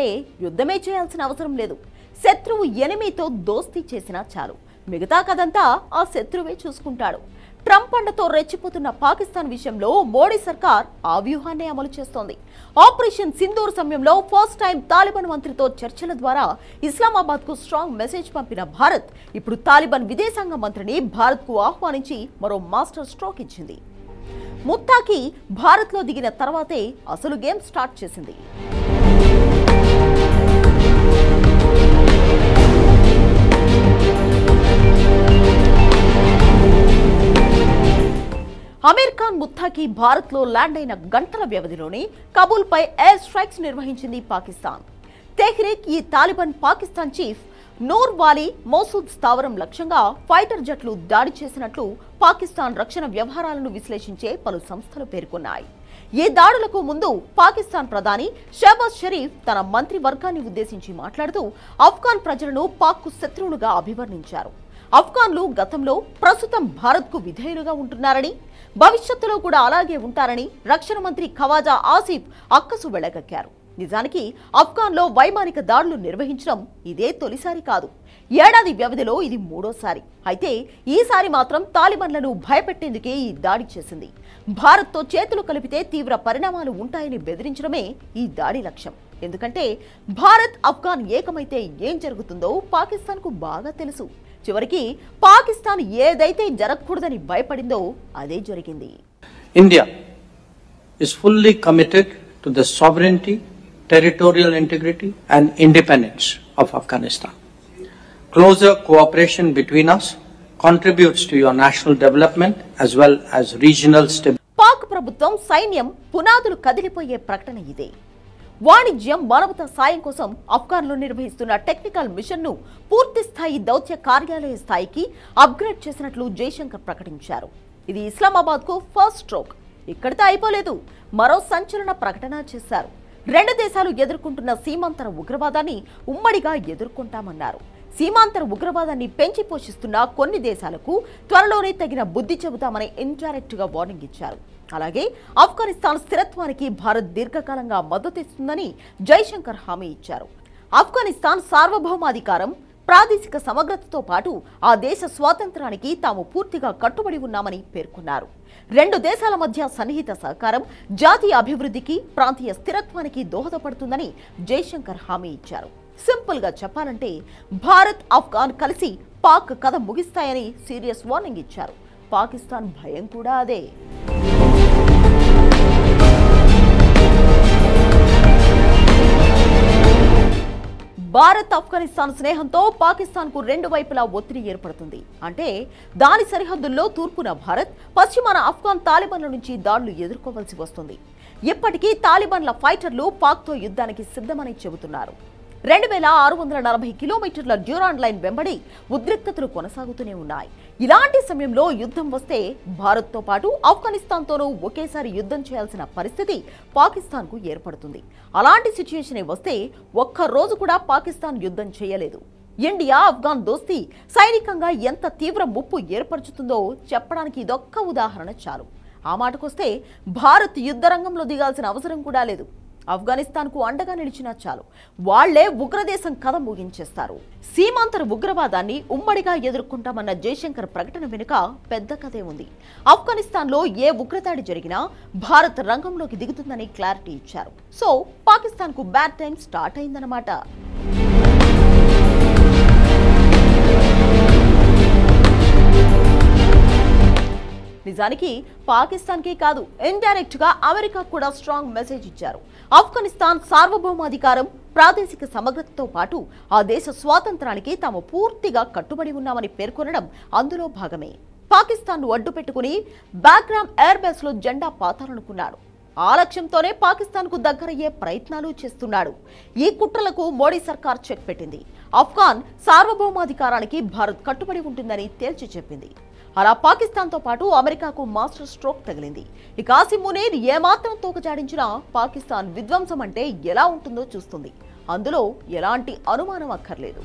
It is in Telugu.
అంటే యుద్ధమే చేయాల్సిన అవసరం లేదు. శత్రువు ఎనిమితో దోస్తీ చేసినా చాలు, మిగతా కదంతా ఆ శత్రువే చూసుకుంటాడు. ట్రంప్ అండతో రెచ్చిపోతున్న పాకిస్తాన్ విషయంలో మోడీ సర్కార్ ఆ వ్యూహాన్ని అమలు చేస్తోంది. ఆపరేషన్ సింధూర్ సమయంలో ఫస్ట్ టైం తాలిబాన్ మంత్రితో చర్చల ద్వారా ఇస్లామాబాద్ కు స్ట్రాంగ్ మెసేజ్ పంపిన భారత్ ఇప్పుడు తాలిబాన్ విదేశాంగ మంత్రిని భారత్ కు ఆహ్వానించి మరో మాస్టర్ స్ట్రోక్ ఇచ్చింది. ముత్తాకి భారత్ లో దిగిన తర్వాతే అసలు గేమ్ స్టార్ట్ చేసింది. అమీర్ ఖాన్ ముత్తాకి భారత్ లో ల్యాండ్ అయిన గంటల వ్యవధిలోనే కాబూల్ పై ఎయిర్ స్ట్రైక్స్ నిర్వహించింది పాకిస్తాన్. తెహ్రీక్ ఈ తాలిబాన్ పాకిస్తాన్ చీఫ్ నూర్ వాలీ మోసూద్ స్థావరం లక్ష్యంగా ఫైటర్ జట్లు దాడి చేసినట్లు పాకిస్తాన్ రక్షణ వ్యవహారాలను విశ్లేషించే పలు సంస్థలు పేర్కొన్నాయి. ఈ దాడులకు ముందు పాకిస్తాన్ ప్రధాని షహబాజ్ షరీఫ్ తన మంత్రి వర్గాన్ని ఉద్దేశించి మాట్లాడుతూ ఆఫ్ఘాన్ ప్రజలను పాక్కు శత్రువులుగా అభివర్ణించారు. ఆఫ్ఘాన్లు గతంలో ప్రస్తుతం భారత్కు విధేయులుగా ఉంటున్నారని, భవిష్యత్తులో కూడా అలాగే ఉంటారని రక్షణ మంత్రి ఖవాజా ఆసిఫ్ అక్కసు వెళ్లగక్కారు. నిజానికి ఆఫ్ఘాన్లో వైమానిక దాడులు నిర్వహించడం ఇదే తొలిసారి కాదు. ఏడాది వ్యవధిలో ఇది మూడోసారి. అయితే ఈసారి మాత్రం తాలిబాన్లను భయపెట్టేందుకే ఈ దాడి చేసింది. భారత్తో చేతులు కలిపితే తీవ్ర పరిణామాలు ఉంటాయని బెదిరించడమే ఈ దాడి లక్ష్యం. ఎందుకంటే భారత్ ఆఫ్ఘాన్ ఏకమైతే ఏం జరుగుతుందో పాకిస్తాన్కు బాగా తెలుసు. చివరికి పాకిస్తాన్ ఏదైతే జరగకూడదని భయపడిందో అదే జరిగింది. India is fully committed to the sovereignty, territorial integrity and independence of Afghanistan. Closer cooperation between us contributes to your national development as well as regional stability. Pak ప్రభుత్వం సైన్యం పునాదులు కదిలిపోయే ప్రకటన ఇదే. వాణిజ్యం, మానవతా సాయం కోసం ఆఫ్ఘాన్లో నిర్వహిస్తున్న టెక్నికల్ మిషన్ను పూర్తి స్థాయి దౌత్య కార్యాలయ స్థాయికి అప్గ్రేడ్ చేసినట్లు జైశంకర్ ప్రకటించారు. ఇది ఇస్లామాబాద్కు ఫస్ట్ స్ట్రోక్. ఇక్కడితో అయిపోలేదు, మరో సంచలన ప్రకటన చేశారు. రెండు దేశాలు ఎదుర్కొంటున్న సీమాంతర ఉగ్రవాదాన్ని ఉమ్మడిగా ఎదుర్కొంటామన్నారు. సీమాంతర ఉగ్రవాదాన్ని పెంచి పోషిస్తున్న కొన్ని దేశాలకు త్వరలోనే తగిన బుద్ధి చెబుతామని ఇండైరెక్ట్ గా వార్నింగ్ ఇచ్చారు. అలాగే ఆఫ్ఘనిస్తాన్ స్థిరత్వానికి భారత్ దీర్ఘకాలంగా మద్దతిస్తుందని జైశంకర్ హామీ ఇచ్చారు. ఆఫ్ఘనిస్తాన్ సార్వభౌమాధికారం, ప్రాదేశిక సమగ్రతతో పాటు ఆ దేశ స్వాతంత్రానికి తాము పూర్తిగా కట్టుబడి ఉన్నామని పేర్కొన్నారు. రెండు దేశాల మధ్య సన్నిహిత సహకారం జాతీయ అభివృద్ధికి, ప్రాంతీయ స్థిరత్వానికి దోహదపడుతుందని జైశంకర్ హామీ ఇచ్చారు. సింపుల్ గా చెప్పాలంటే భారత్, ఆఫ్ఘాన్ కలిసి పాక్ కథ ముగిస్తాయని సీరియస్ వార్నింగ్ ఇచ్చారు. పాకిస్తాన్ భయం కూడా అదే. భారత్ ఆఫ్ఘనిస్తాన్ స్నేహంతో పాకిస్తాన్ కు రెండు వైపులా ఒత్తిడి ఏర్పడుతుంది. అంటే దాని సరిహద్దుల్లో తూర్పున భారత్, పశ్చిమాన ఆఫ్ఘాన్ తాలిబాన్ల నుంచి దాడులు ఎదుర్కోవాల్సి వస్తుంది. ఇప్పటికీ తాలిబాన్ల ఫైటర్లు పాక్తో యుద్ధానికి సిద్ధమని చెబుతున్నారు. 2640 కిలోమీటర్ల డ్యూరాండ్ లైన్ వెంబడి ఉద్రిక్తతలు కొనసాగుతూనే ఉన్నాయి. ఇలాంటి సమయంలో యుద్ధం వస్తే భారత్తో పాటు ఆఫ్ఘనిస్తాన్తోనూ ఒకేసారి యుద్ధం చేయాల్సిన పరిస్థితి పాకిస్తాన్కు ఏర్పడుతుంది. అలాంటి సిచ్యుయేషన్ వస్తే ఒక్క రోజు కూడా పాకిస్తాన్ యుద్ధం చేయలేదు. ఇండియా ఆఫ్ఘాన్ దోస్తీ సైనికంగా ఎంత తీవ్ర ముప్పు ఏర్పరుచుతుందో చెప్పడానికి ఇదొక్క ఉదాహరణ చాలు. ఆ మాటకొస్తే భారత్ యుద్ధ రంగంలో దిగాల్సిన అవసరం కూడా లేదు. ఆఫ్ఘనిస్తాన్కు అండగా నిలిచినా చాలు, వాళ్లే ఉగ్రదేశం కథ ముగించేస్తారు. సీమాంతర ఉగ్రవాదాన్ని ఉమ్మడిగా ఎదుర్కొంటామన్న జైశంకర్ ప్రకటన వెనుక పెద్ద కథే ఉంది. ఆఫ్ఘనిస్తాన్లో ఏ ఉగ్రదాడి జరిగినా భారత్ రంగంలోకి దిగుతుందని క్లారిటీ ఇచ్చారు. సో పాకిస్తాన్కు బ్యాడ్ టైం స్టార్ట్ అయిందన్నమాట. నిజానికి పాకిస్తాన్కే కాదు, ఇండైరెక్ట్ గా అమెరికా కూడా స్ట్రాంగ్ మెసేజ్ ఇచ్చారు. ఆఫ్ఘనిస్తాన్ సార్వభౌమాధికారం, ప్రాదేశిక సమగ్రతతో పాటు ఆ దేశ స్వాతంత్రానికి తాము పూర్తిగా కట్టుబడి ఉన్నామని పేర్కొనడం అందులో భాగమే. పాకిస్తాన్ను అడ్డు పెట్టుకుని బాగ్రామ్ ఎయిర్ బేస్ లో జెండా పాతాలనుకున్నాడు. ఆ లక్ష్యంతోనే పాకిస్తాన్కు దగ్గరయ్యే ప్రయత్నాలు చేస్తున్నాడు. ఈ కుట్రలకు మోడీ సర్కార్ చెక్ పెట్టింది. ఆఫ్ఘాన్ సార్వభౌమాధికారానికి భారత్ కట్టుబడి ఉంటుందని తేల్చి చెప్పింది. అలా పాకిస్తాన్తో పాటు అమెరికాకు మాస్టర్ స్ట్రోక్ తగిలింది. ఇక కాసిం మునీర్ ఏమాత్రం తోకజాడించినా పాకిస్తాన్ విధ్వంసం అంటే ఎలా ఉంటుందో చూస్తుంది. అందులో ఎలాంటి అనుమానం అక్కర్లేదు.